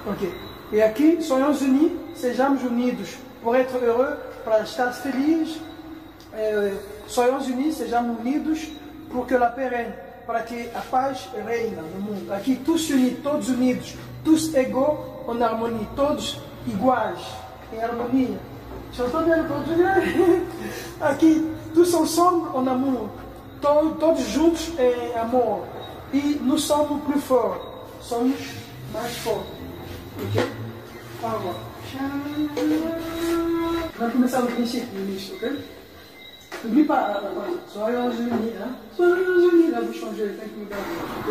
Ok. E aqui, sonhos unis, sejamos unidos por être heureux, para estar felizes. Sonhos unis, sejamos unidos pour que la paix reine, para que a paz reina no mundo. Aqui, tous unis, todos unidos, tous égaux en harmonie, todos iguais, em harmonia. Chantou bien le portugais? Aqui, tous ensemble en amour, todos juntos em amor. E nous sommes plus forts, somos mais fortes. Ok? Au revoir. On va começar do princípio, no início, ok? N'oublie pas la base. Soyons unis, hein? Soyons unis, là vous changez, tem que mudar, ok?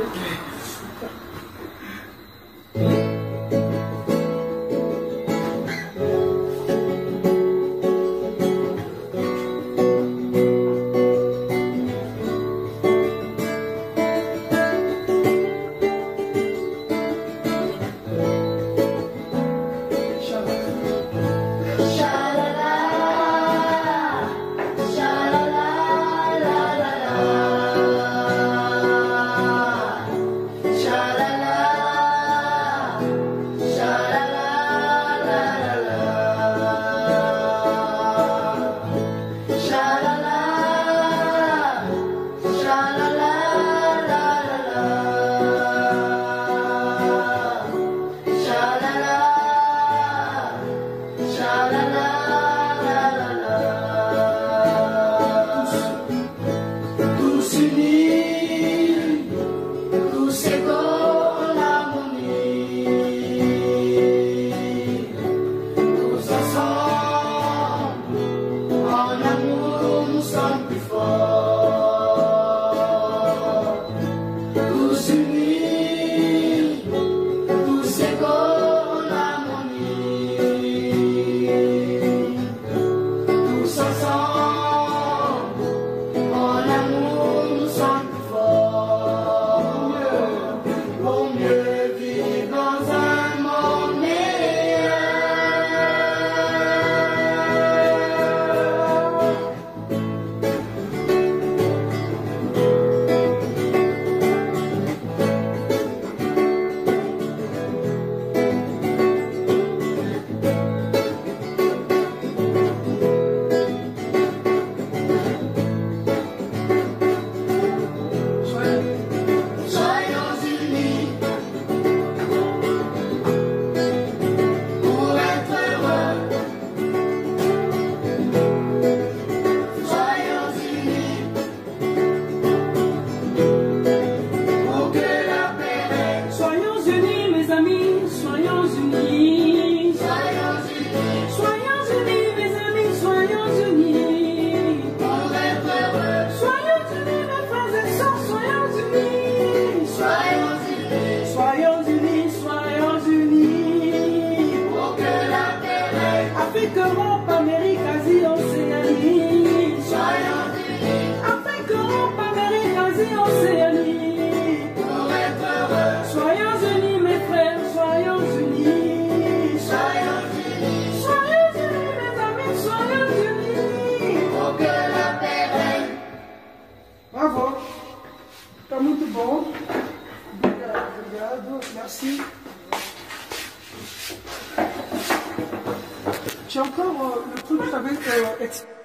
Afrique, Europe, Amérique, Asie, Océanie. Soyons unis. Afrique, Europe, Amérique, Asie, Océanie. Pour être heureux. Soyons unis, mes frères, soyons unis. Soyons unis. Soyons unis, mes amis, soyons unis. Pour que la paix règne. Bravo. Tá muito bom. Obrigado, merci. J'ai encore le truc que j'avais